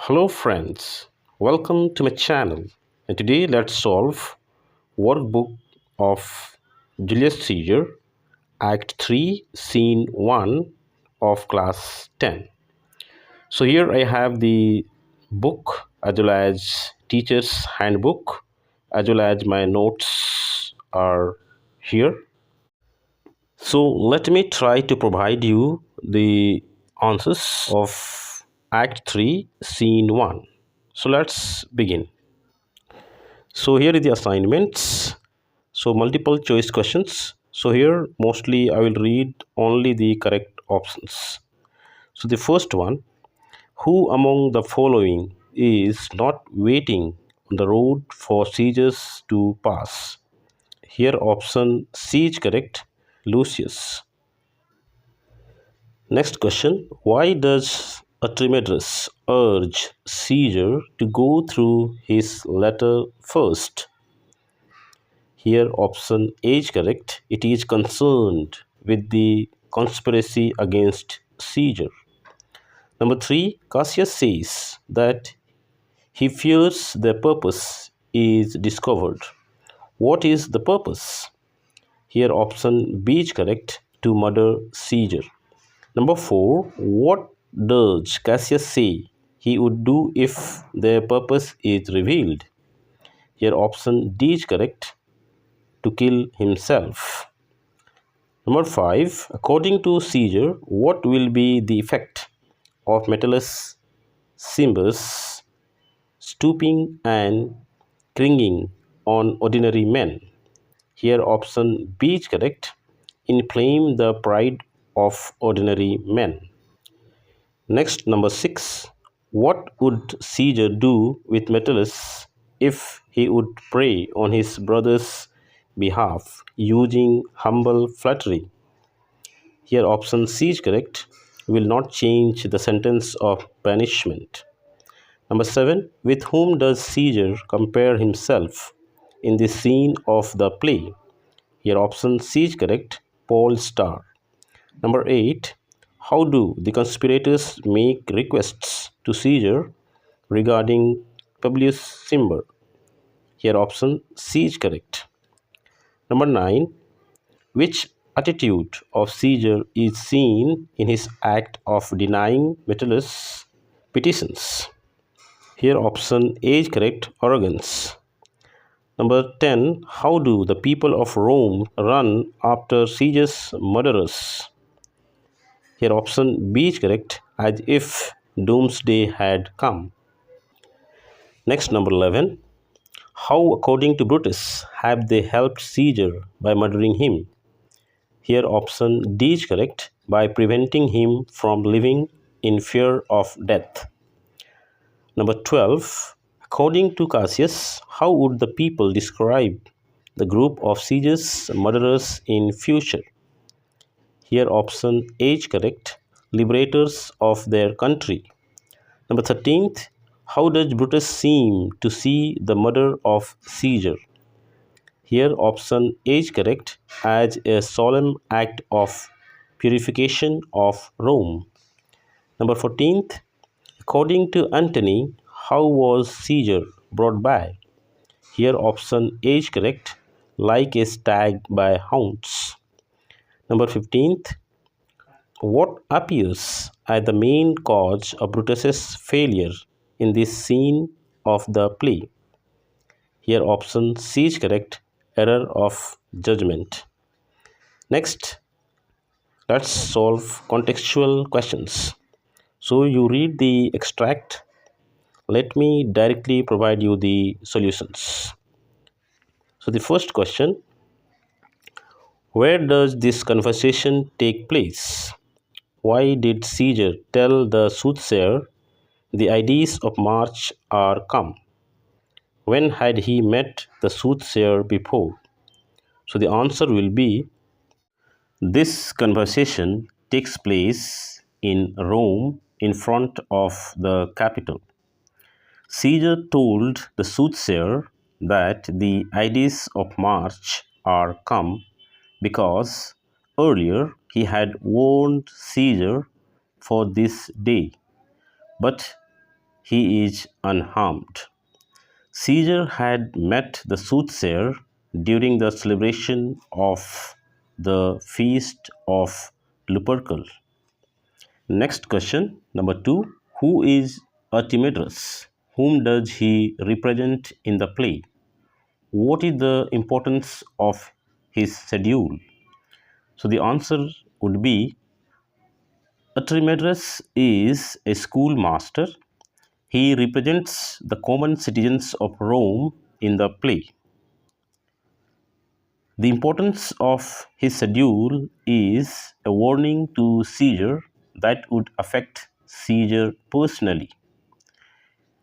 Hello friends, welcome to my channel, and today let's solve workbook of Julius Caesar, ACT-3, SCENE-1 of class 10. So here I have the book as well as teacher's handbook as well as my notes are here. So let me try to provide you the answers of Act 3, Scene 1. So let's begin. So here is the assignments. So multiple choice questions. So here mostly I will read only the correct options. So the first one, who among the following is not waiting on the road for sieges to pass? Here option C is correct, Lucius. Next question, why does Archimedes urge Caesar to go through his letter first? Here option A is correct. It is concerned with the conspiracy against Caesar. Number 3, Cassius says that he fears the purpose is discovered. What is the purpose? Here option B is correct, to murder Caesar. Number 4, what does Cassius say he would do if their purpose is revealed? Here option D is correct, to kill himself. Number 5, according to Caesar, what will be the effect of Metellus Cyrus stooping and clinging on ordinary men? Here option B is correct, inflame the pride of ordinary men. Next, number 6, what would Caesar do with Metellus if he would pray on his brother's behalf using humble flattery? Here option C is correct, will not change the sentence of banishment. Number 7, with whom does Caesar compare himself in the scene of the play? Here option C is correct, Paul Star. Number 8, how do the conspirators make requests to Caesar regarding Publius Cimber? Here option C is correct. Number 9, which attitude of Caesar is seen in his act of denying Metellus' petitions? Here option A is correct, arrogance. Number 10, how do the people of Rome run after Caesar's murderers? Here option B is correct, as if doomsday had come. Next, number 11, how according to Brutus have they helped Caesar by murdering him? Here option D is correct, by preventing him from living in fear of death. Number 12, according to Cassius, how would the people describe the group of Caesar's murderers in future? Here option A is correct, liberators of their country. Number 13th, how does Brutus seem to see the murder of Caesar? Here option A is correct, as a solemn act of purification of Rome. Number 14th, according to Antony, how was Caesar brought by? Here option A is correct, like a stag by hounds. Number 15th, what appears as the main cause of Brutus's failure in this scene of the play? Here option C is correct, error of judgment. Next, let's solve contextual questions. So you read the extract. Let me directly provide you the solutions. So the first question, where does this conversation take place? Why did Caesar tell the soothsayer the ideas of March are come? When had he met the soothsayer before? So the answer will be, this conversation takes place in Rome in front of the Capitol. Caesar told the soothsayer that the ides of March are come because earlier he had warned Caesar for this day, but he is unharmed. Caesar had met the soothsayer during the celebration of the feast of Lupercal. Next question, number 2. Who is Archimedes? Whom does he represent in the play? What is the importance of his schedule? So the answer would be Archimedes is a schoolmaster. He represents the common citizens of Rome in the play. The importance of his schedule is a warning to Caesar that would affect Caesar personally.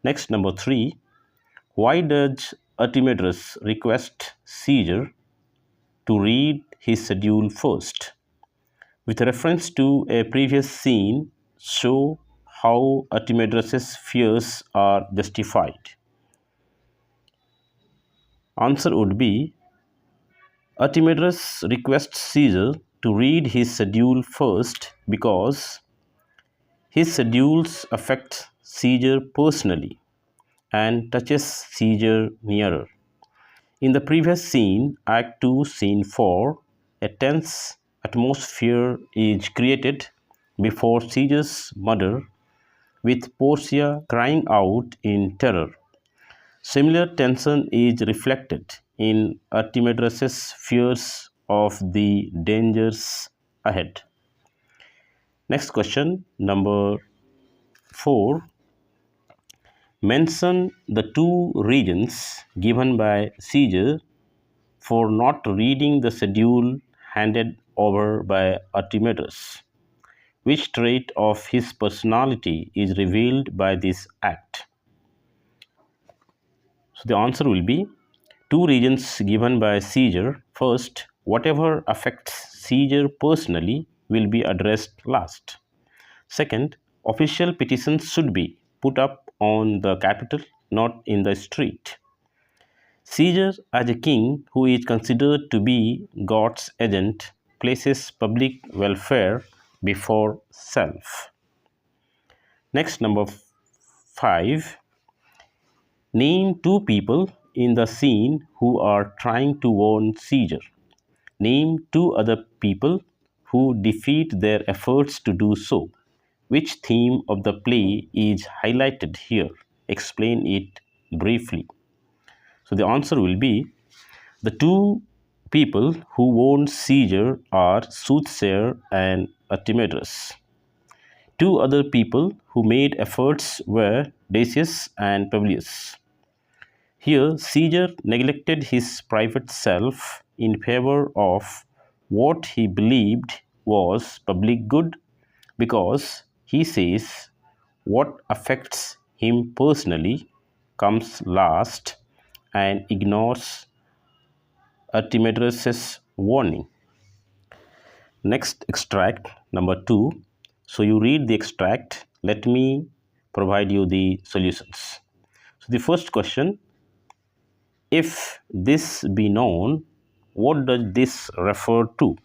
Next, number 3. Why does Archimedes request Caesar to read his schedule first? With reference to a previous scene, show how Archimedes' fears are justified. Answer would be Archimedes requests Caesar to read his schedule first because his schedules affect Caesar personally and touches Caesar nearer. In the previous scene, Act 2, Scene 4, a tense atmosphere is created before Caesar's murder, with Portia crying out in terror. Similar tension is reflected in Archimedes' fears of the dangers ahead. Next question, number 4. Mention the 2 reasons given by Caesar for not reading the schedule handed over by Archimedes. Which trait of his personality is revealed by this act? So the answer will be 2 reasons given by Caesar. First, whatever affects Caesar personally will be addressed last. Second, official petitions should be put up on the Capitol, not in the street. Caesar, as a king who is considered to be God's agent, places public welfare before self. Next, number 5. Name 2 people in the scene who are trying to warn Caesar. Name 2 other people who defeat their efforts to do so. Which theme of the play is highlighted here? Explain it briefly. So the answer will be the 2 people who warned Caesar are Soothsayer and Archimedes. 2 other people who made efforts were Decius and Publius. Here, Caesar neglected his private self in favor of what he believed was public good because he says what affects him personally comes last and ignores Archimedes' warning. Next extract, number 2. So you read the extract. Let me provide you the solutions. So the first question, if this be known, what does this refer to?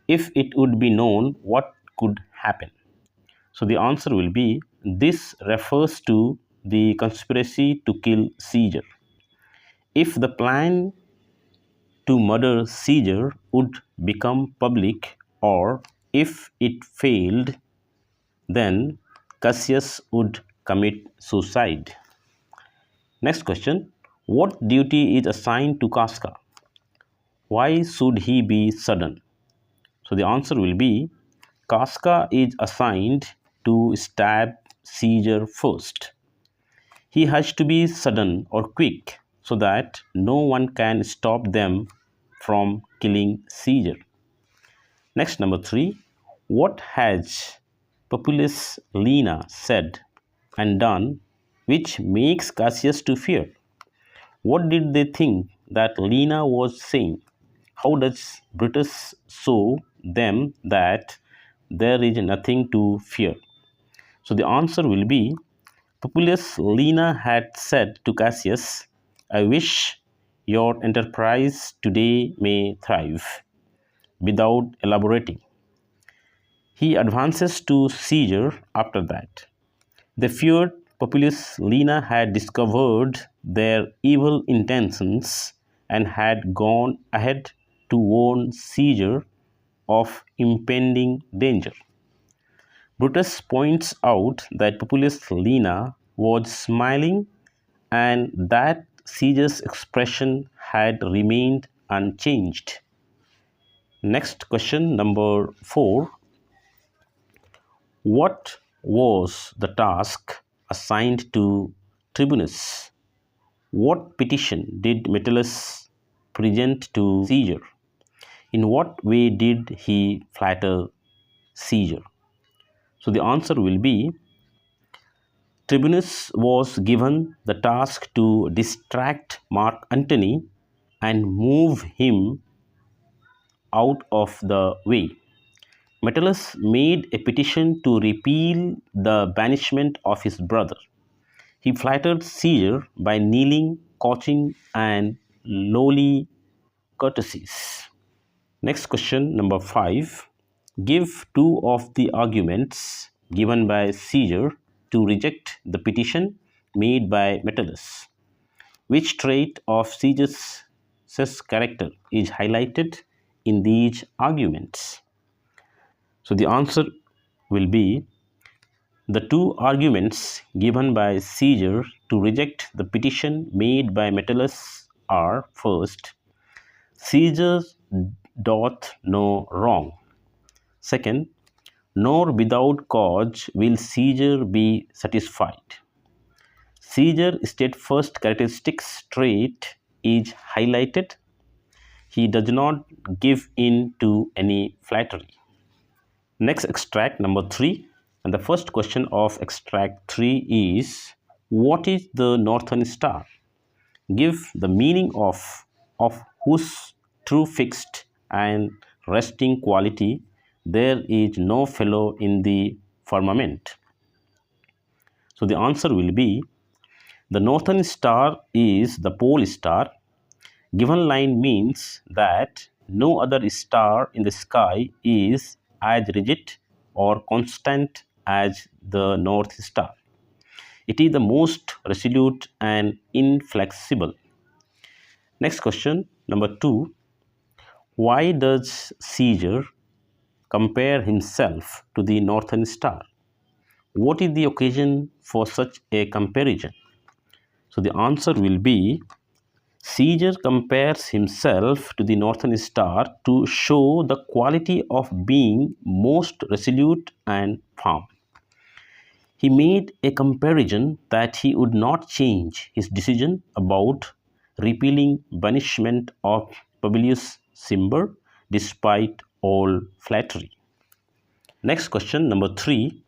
If it would be known, what could happen? So the answer will be this refers to the conspiracy to kill Caesar. If the plan to murder Caesar would become public, or if it failed, then Cassius would commit suicide. Next question, what duty is assigned to Casca? Why should he be sudden? So the answer will be Casca is assigned to stab Caesar first. He has to be sudden or quick so that no one can stop them from killing Caesar. Next, number 3. What has Populus Lena said and done which makes Cassius to fear? What did they think that Lena was saying? How does Brutus show them that there is nothing to fear? So the answer will be Populus Lena had said to Cassius, I wish your enterprise today may thrive, without elaborating. He advances to Caesar after that. They feared Populus Lena had discovered their evil intentions and had gone ahead to warn Caesar of impending danger. Brutus points out that Populus Lena was smiling and that Caesar's expression had remained unchanged. Next question, number 4. What was the task assigned to Tribunus? What petition did Metellus present to Caesar? In what way did he flatter Caesar? So the answer will be Tribunus was given the task to distract Mark Antony and move him out of the way. Metellus made a petition to repeal the banishment of his brother. He flattered Caesar by kneeling, couching, and lowly courtesies. Next question, number 5. Give two of the arguments given by Caesar to reject the petition made by Metellus. Which trait of Caesar's character is highlighted in these arguments? So the answer will be the two arguments given by Caesar to reject the petition made by Metellus are: first, Caesar doth no wrong; second, nor without cause will Caesar be satisfied. Caesar's steadfast characteristics trait is highlighted. He does not give in to any flattery. Next extract, number 3. And the first question of extract 3 is: what is the northern star? Give the meaning of whose true fixed and resting quality there is no fellow in the firmament. So the answer will be the northern star is the pole star. Given line means that no other star in the sky is as rigid or constant as the North Star. It is the most resolute and inflexible. Next question, number 2. Why does Caesar compare himself to the Northern Star? What is the occasion for such a comparison? So the answer will be Caesar compares himself to the Northern Star to show the quality of being most resolute and firm. He made a comparison that he would not change his decision about repealing banishment of Publius Cimber despite all flattery. Next question, number 3.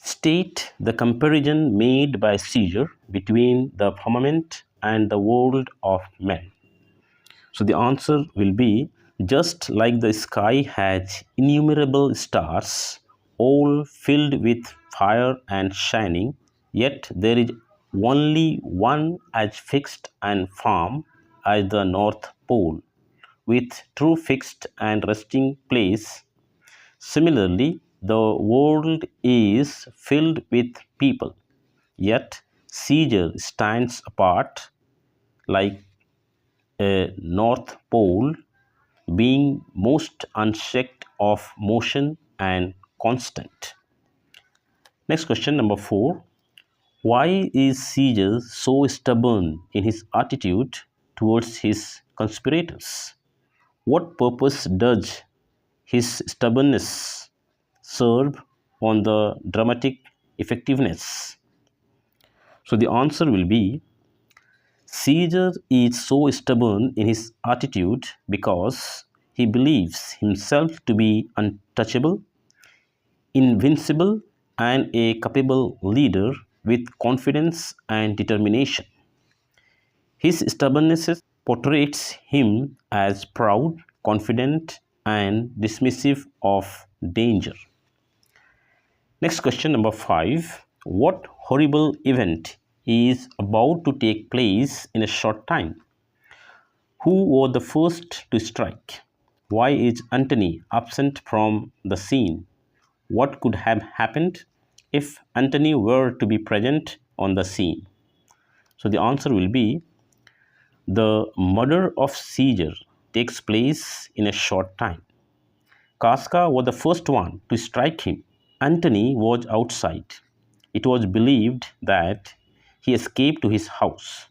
State the comparison made by Caesar between the firmament and the world of men. So the answer will be, just like the sky has innumerable stars, all filled with fire and shining, yet there is only one as fixed and firm as the North Pole, with true fixed and resting place. Similarly, the world is filled with people, yet Caesar stands apart like a North Pole, being most unshaked of motion and constant. Next question, number 4. Why is Caesar so stubborn in his attitude towards his conspirators? What purpose does his stubbornness serve on the dramatic effectiveness? So the answer will be Caesar is so stubborn in his attitude because he believes himself to be untouchable, invincible, and a capable leader with confidence and determination. His stubbornness portrays him as proud, confident, and dismissive of danger. Next question, number 5. What horrible event is about to take place in a short time? Who was the first to strike? Why is Antony absent from the scene? What could have happened if Antony were to be present on the scene? So the answer will be the murder of Caesar takes place in a short time. Casca was the first one to strike him. Antony was outside. It was believed that he escaped to his house.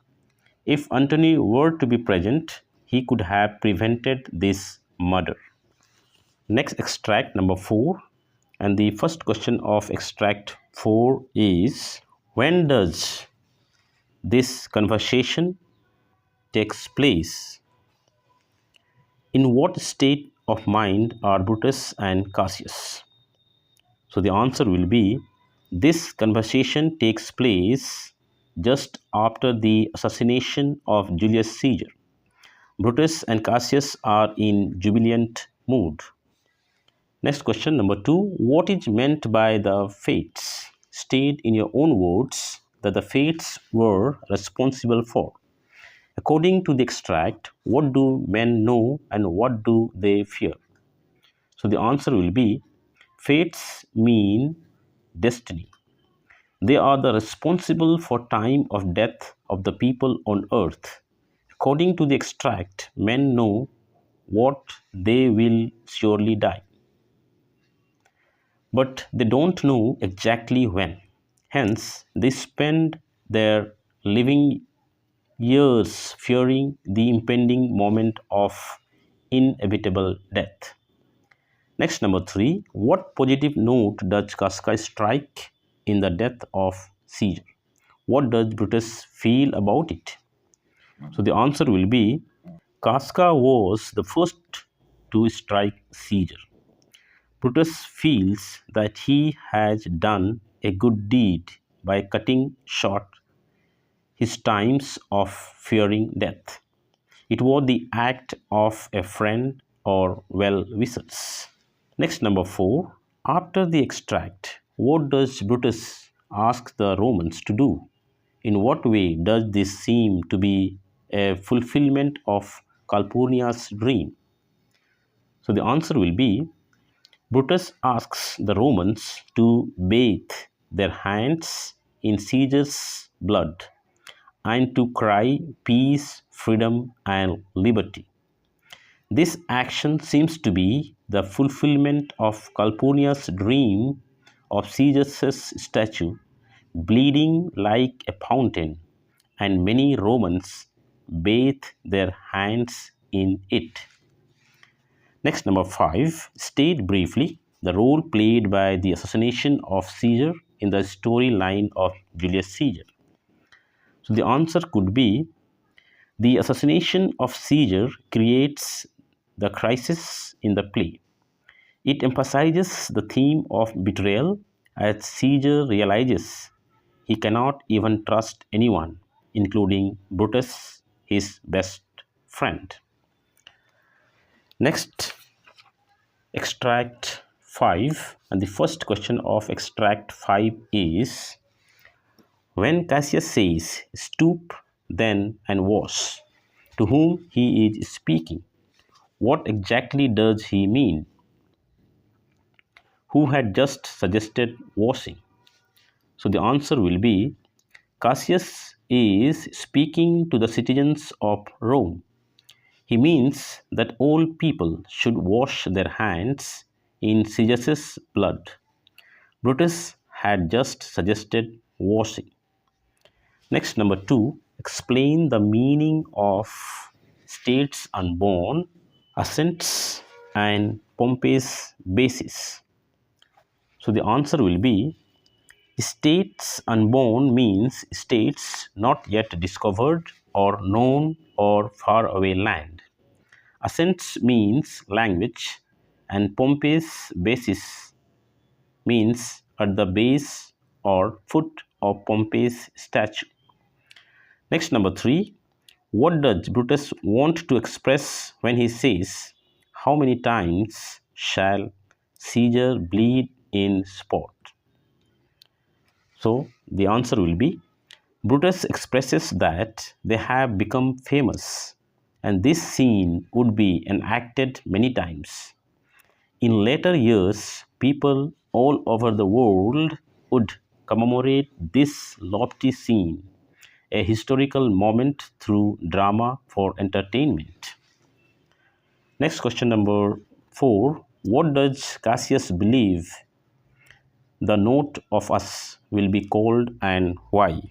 If Antony were to be present, he could have prevented this murder. Next extract number 4, and the first question of extract 4 is, when does this conversation takes place? In what state of mind are Brutus and Cassius? So the answer will be, this conversation takes place just after the assassination of Julius Caesar. Brutus and Cassius are in jubilant mood. Next question number 2, what is meant by the fates? State in your own words that the fates were responsible for. According to the extract, what do men know and what do they fear? So the answer will be, fates mean destiny. They are the responsible for time of death of the people on earth. According to the extract, men know what they will surely die, but they don't know exactly when. Hence, they spend their living years fearing the impending moment of inevitable death. Next, number 3, what positive note does Casca strike in the death of Caesar? What does Brutus feel about it? So the answer will be, Casca was the first to strike Caesar. Brutus feels that he has done a good deed by cutting short his times of fearing death. It was the act of a friend or well-wishers. Next, number 4. After the extract, what does Brutus ask the Romans to do? In what way does this seem to be a fulfillment of Calpurnia's dream? So the answer will be, Brutus asks the Romans to bathe their hands in Caesar's blood and to cry peace, freedom, and liberty. This action seems to be the fulfillment of Calpurnia's dream of Caesar's statue bleeding like a fountain, and many Romans bathe their hands in it. Next, number 5, state briefly the role played by the assassination of Caesar in the storyline of Julius Caesar. So the answer could be, the assassination of Caesar creates the crisis in the play. It emphasizes the theme of betrayal as Caesar realizes he cannot even trust anyone, including Brutus, his best friend. Next, extract 5, and the first question of extract 5 is, when Cassius says stoop then and wash, to whom he is speaking? What exactly does he mean? Who had just suggested washing? So the answer will be, Cassius is speaking to the citizens of Rome. He means that all people should wash their hands in Caesar's blood. Brutus had just suggested washing. Next, number 2, explain the meaning of states unborn, ascents, and Pompey's basis. So the answer will be, states unborn means states not yet discovered or known or far away land. Ascents means language, and Pompey's basis means at the base or foot of Pompey's statue. Next, number 3, what does Brutus want to express when he says, how many times shall Caesar bleed in sport? So the answer will be, Brutus expresses that they have become famous and this scene would be enacted many times. In later years, people all over the world would commemorate this lofty scene, a historical moment through drama for entertainment. Next question number 4. What does Cassius believe the note of us will be called and why?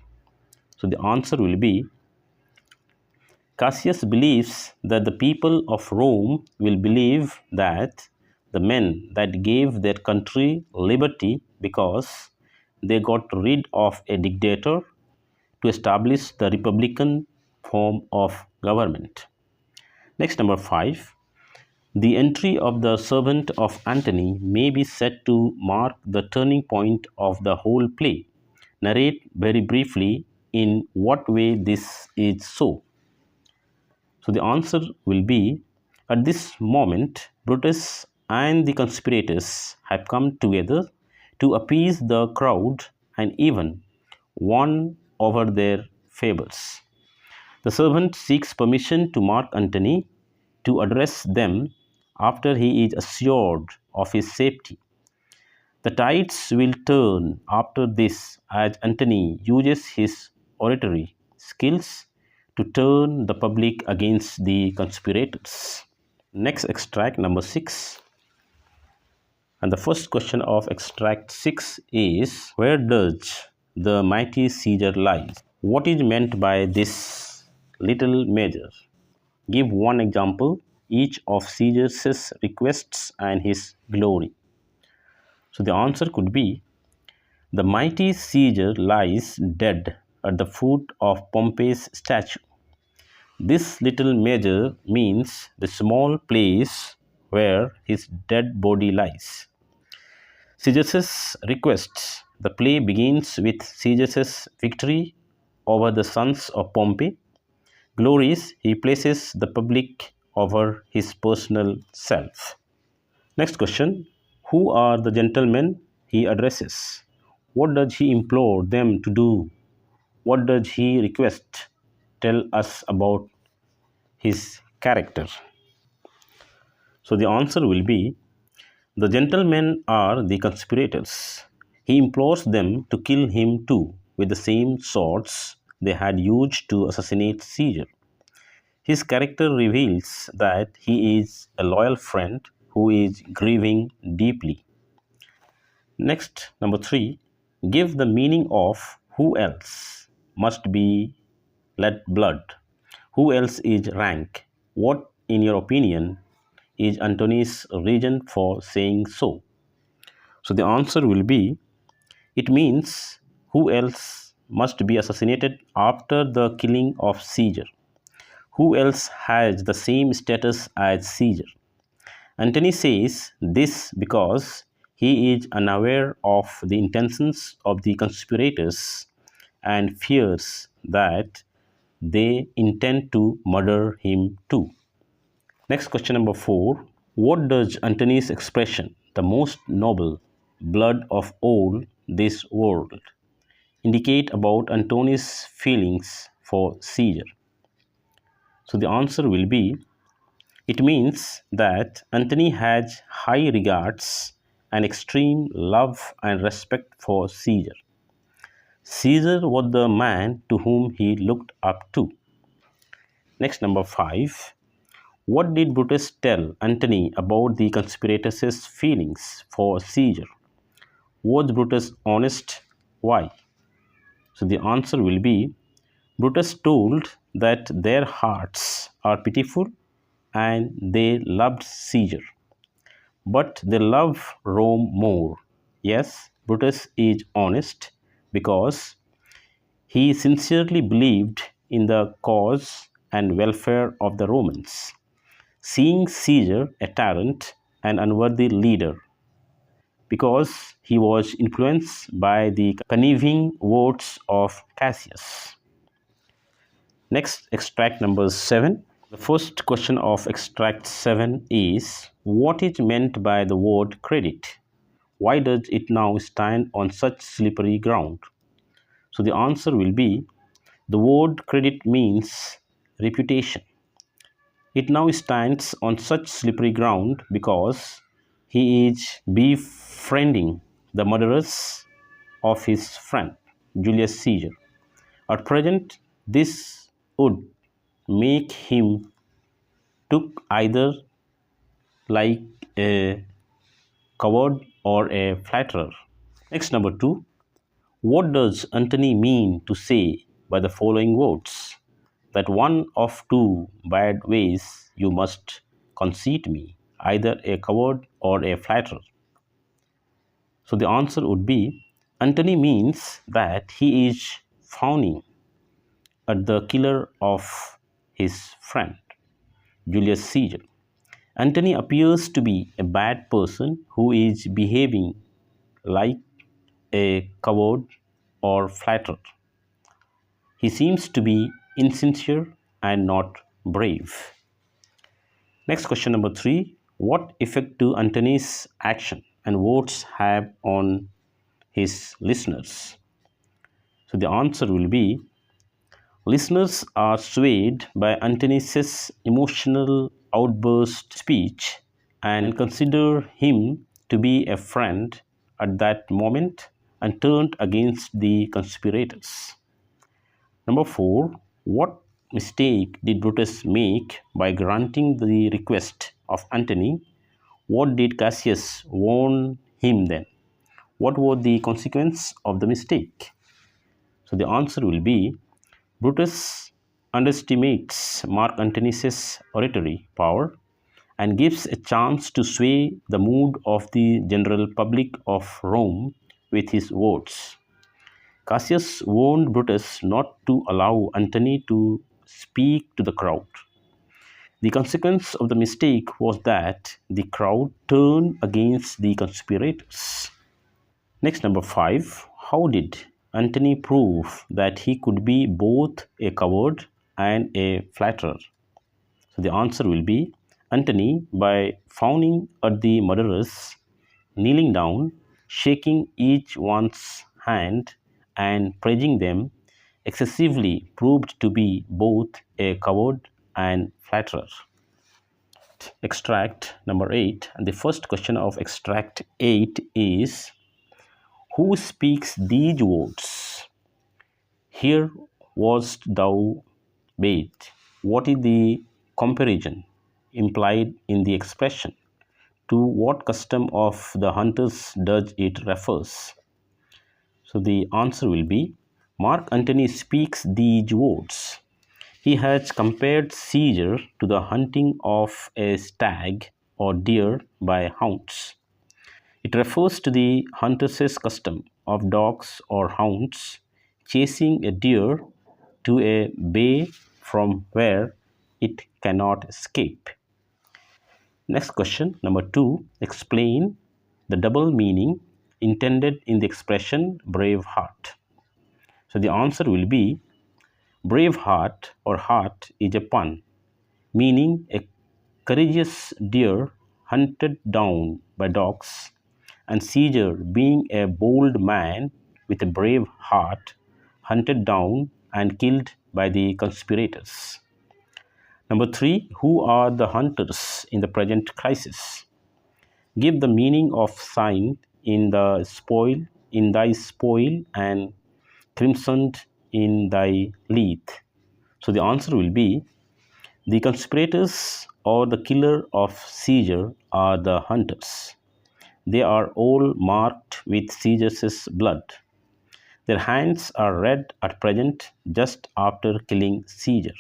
So the answer will be Cassius believes that the people of Rome will believe that the men that gave their country liberty because they got rid of a dictator to establish the republican form of government. Next, number 5. The entry of the servant of Antony may be said to mark the turning point of the whole play. Narrate very briefly in what way this is so. So the answer will be at this moment, Brutus and the conspirators have come together to appease the crowd and even won over their favors. The servant seeks permission to Mark Antony to address them after he is assured of his safety. The tides will turn after this as Antony uses his oratory skills to turn the public against the conspirators. Next extract number 6. And the first question of extract 6 is, where does the mighty Caesar lie? What is meant by this little measure? Give one example each of Caesar's requests and his glory. So the answer could be, the mighty Caesar lies dead at the foot of Pompey's statue. This little measure means the small place where his dead body lies. Caesar's requests. The play begins with Caesar's victory over the sons of Pompey. Glories, he places the public over his personal self. Next question. Who are the gentlemen he addresses? What does he implore them to do? What does he request? Tell us about his character. So the answer will be, the gentlemen are the conspirators. He implores them to kill him too with the same swords they had used to assassinate Caesar. His character reveals that he is a loyal friend who is grieving deeply. Next, number 3, give the meaning of who else must be let blood. Who else is rank? What, in your opinion, is Antony's reason for saying so? So the answer will be, it means who else must be assassinated after the killing of Caesar. Who else has the same status as Caesar? Antony says this because he is unaware of the intentions of the conspirators and fears that they intend to murder him too. Next, question number 4. What does Antony's expression, the most noble blood of all this world, indicate about Antony's feelings for Caesar? So the answer will be, it means that Antony has high regards and extreme love and respect for Caesar. Caesar was the man to whom he looked up to. Next, number 5. What did Brutus tell Antony about the conspirators' feelings for Caesar? Was Brutus honest? Why? So the answer will be, Brutus told that their hearts are pitiful and they loved Caesar, but they love Rome more. Yes, Brutus is honest because he sincerely believed in the cause and welfare of the Romans, seeing Caesar a tyrant and unworthy leader, because he was influenced by the conniving words of Cassius. Next, extract number 7. The first question of extract 7 is, what is meant by the word credit? Why does it now stand on such slippery ground? So the answer will be, the word credit means reputation. It now stands on such slippery ground because he is befriending the murderers of his friend, Julius Caesar. At present, this would make him look either like a coward or a flatterer. Next, number 2. What does Antony mean to say by the following words? That one of two bad ways you must conceit me, either a coward or a flatterer. So the answer would be Antony means that he is frowning at the killer of his friend, Julius Caesar. Antony appears to be a bad person who is behaving like a coward or flatterer. He seems to be insincere and not brave. Next, question number 3. What effect do Antony's action and words have on his listeners? So the answer will be listeners are swayed by Antony's emotional outburst speech and consider him to be a friend at that moment and turned against the conspirators. Number 4. What mistake did Brutus make by granting the request of Antony? What did Cassius warn him then? What were the consequences of the mistake? So the answer will be Brutus underestimates Mark Antony's oratory power and gives a chance to sway the mood of the general public of Rome with his words. Cassius warned Brutus not to allow Antony to speak to the crowd. The consequence of the mistake was that the crowd turned against the conspirators. Next, number 5. How did Antony prove that he could be both a coward and a flatterer? So the answer will be Antony, by frowning at the murderers, kneeling down, shaking each one's hand, and praising them, excessively proved to be both a coward and flatterer. Extract number 8. And the first question of extract 8 is, who speaks these words? Here wast thou bait. What is the comparison implied in the expression? To what custom of the hunters does it refers? So the answer will be Mark Antony speaks these words. He has compared Caesar to the hunting of a stag or deer by hounds. It refers to the hunter's custom of dogs or hounds chasing a deer to a bay from where it cannot escape. Next question, number 2. Explain the double meaning intended in the expression brave heart. So the answer will be brave heart or heart is a pun, meaning a courageous deer hunted down by dogs, and Caesar, being a bold man with a brave heart, hunted down and killed by the conspirators. Number 3. Who are the hunters in the present crisis? Give the meaning of sign in thy spoil, and crimsoned in thy leath. So the answer will be the conspirators or the killer of Caesar are the hunters. They are all marked with Caesar's blood. Their hands are red at present just after killing Caesar.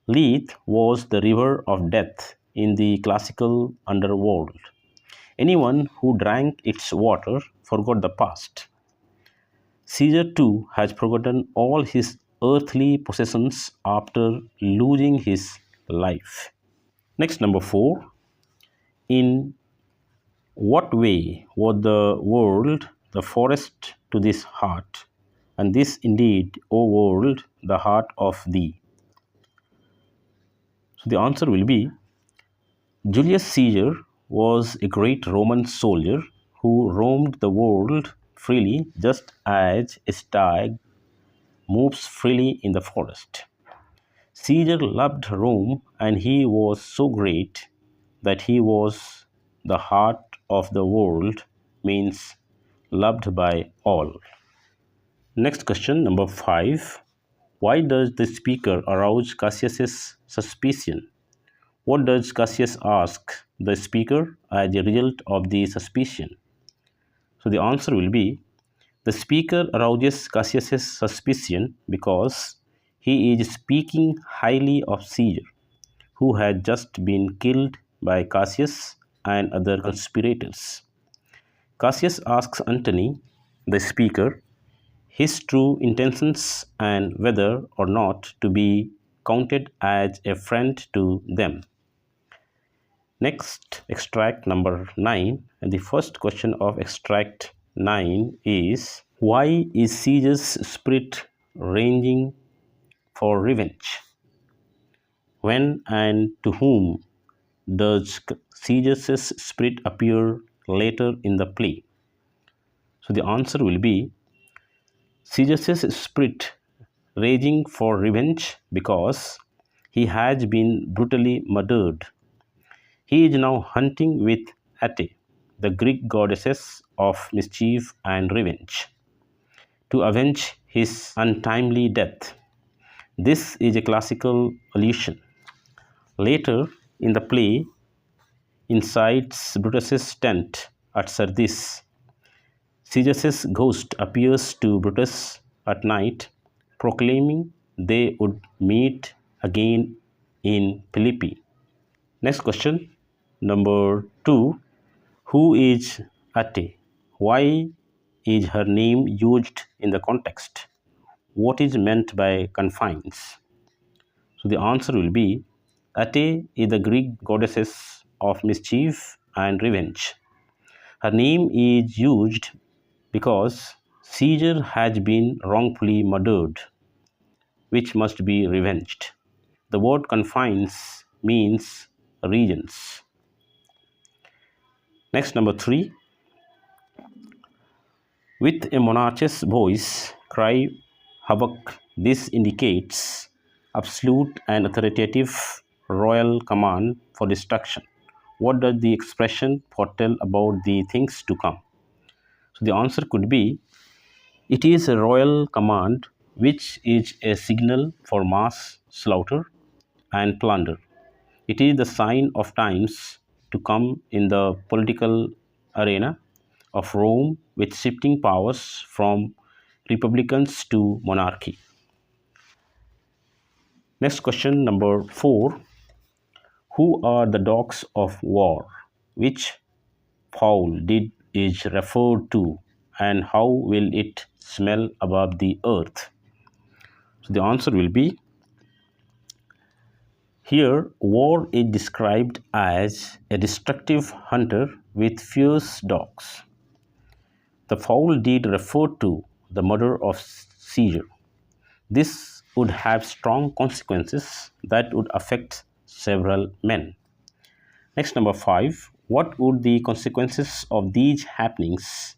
Leith was the river of death in the classical underworld. Anyone who drank its water forgot the past. Caesar too has forgotten all his earthly possessions after losing his life. Next, number 4. In what way was the world the forest to this heart, and this indeed, O world, the heart of thee? So the answer will be Julius Caesar was a great Roman soldier who roamed the world freely, just as a stag moves freely in the forest. Caesar loved Rome, and he was so great that he was the heart of the world, means loved by all. Next question, number 5. Why does the speaker arouse Cassius's suspicion? What does Cassius ask the speaker as a result of the suspicion? So the answer will be, the speaker arouses Cassius's suspicion because he is speaking highly of Caesar, who had just been killed by Cassius and other conspirators. Cassius asks Antony, the speaker, his true intentions and whether or not to be counted as a friend to them. Next, extract number 9, and the first question of extract 9 is, why is Caesar's spirit raging for revenge? When and to whom does Caesar's spirit appear later in the play? So the answer will be, Caesar's spirit raging for revenge because he has been brutally murdered. He is now hunting with Ate, the Greek goddess of mischief and revenge, to avenge his untimely death. This is a classical allusion. Later in the play, inside Brutus's tent at Sardis, Caesar's ghost appears to Brutus at night, proclaiming they would meet again in Philippi. Next question, number 2. Who is Ate? Why is her name used in the context? What is meant by confines? So the answer will be, Ate is the Greek goddess of mischief and revenge. Her name is used because Caesar has been wrongfully murdered, which must be revenged. The word confines means regions. Next, number 3. With a monarch's voice, cry havoc. This indicates absolute and authoritative royal command for destruction. What does the expression foretell about the things to come? So the answer could be, it is a royal command which is a signal for mass slaughter and plunder. It is the sign of times to come in the political arena of Rome, with shifting powers from republicans to monarchy. Next question, number 4. Who are the dogs of war? Which fowl did is referred to, and how will it smell above the earth? So the answer will be, here war is described as a destructive hunter with fierce dogs. The foul deed referred to the murder of Caesar. This would have strong consequences that would affect several men. Next, number 5. What would the consequences of these happenings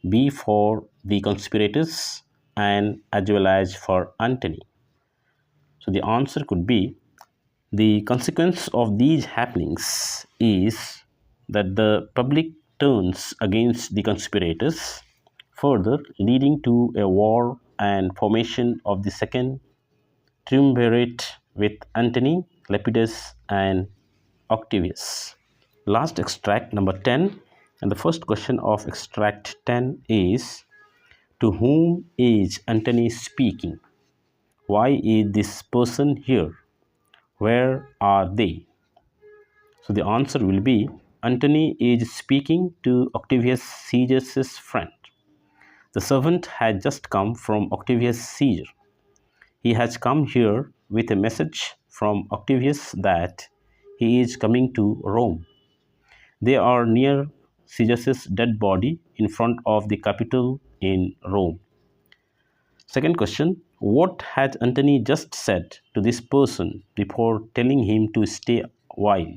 be for the conspirators and as well as for Antony? So the answer could be, the consequence of these happenings is that the public turns against the conspirators, further leading to a war and formation of the second triumvirate with Antony, Lepidus, and Octavius. Last extract, number 10, and the first question of extract 10 is, to whom is Antony speaking? Why is this person here? Where are they? So the answer will be, Antony is speaking to Octavius Caesar's friend. The servant had just come from Octavius Caesar. He has come here with a message from Octavius that he is coming to Rome. They are near Caesar's dead body in front of the Capitol in Rome. Second question, what had Antony just said to this person before telling him to stay a while?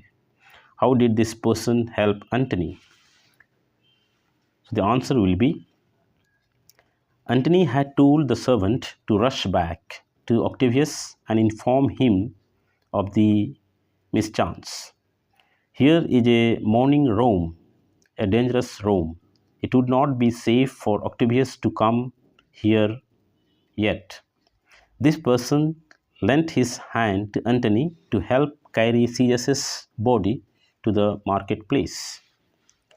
How did this person help Antony? So the answer will be, Antony had told the servant to rush back to Octavius and inform him of the mischance. Here is a mourning Rome, a dangerous Rome. It would not be safe for Octavius to come here yet. This person lent his hand to Antony to help carry Caesar's body to the marketplace.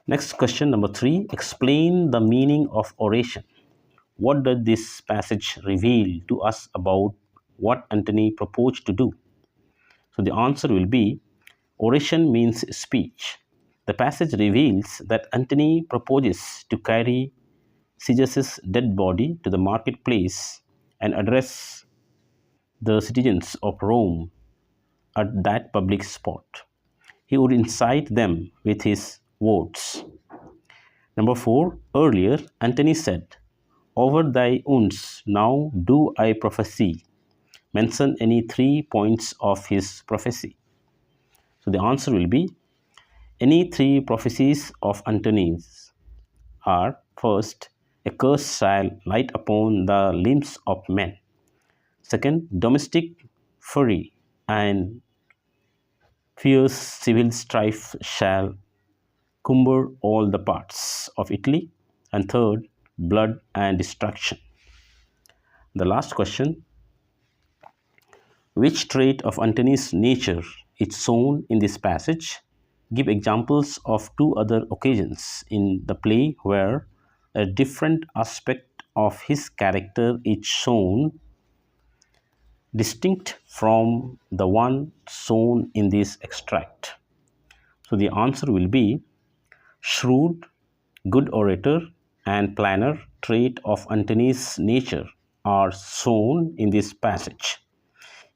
Next question, number 3. Explain the meaning of oration. What does this passage reveal to us about what Antony proposed to do? So the answer will be oration means speech. The passage reveals that Antony proposes to carry Caesar's dead body to the marketplace and address the citizens of Rome at that public spot. He would incite them with his words. Number 4. Earlier, Antony said, "Over thy wounds now do I prophesy." Mention any 3 points of his prophecy. So the answer will be any 3 prophecies of Antony's are: first, a curse shall light upon the limbs of men. Second, domestic fury and fierce civil strife shall cumber all the parts of Italy. And third, blood and destruction. The last question, which trait of Antony's nature is shown in this passage? Give examples of 2 other occasions in the play where a different aspect of his character is shown distinct from the one shown in this extract. So the answer will be shrewd, good orator, and planner trait of Antony's nature are shown in this passage.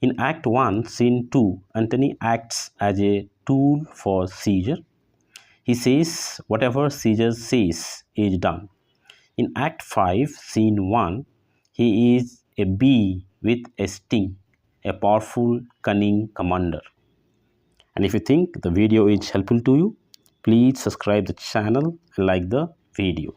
In Act 1, Scene 2, Antony acts as a tool for Caesar. He says whatever Caesar says is done. In Act 5, Scene 1, he is a bee with a sting, a powerful, cunning commander. And if you think the video is helpful to you, please subscribe the channel and like the video.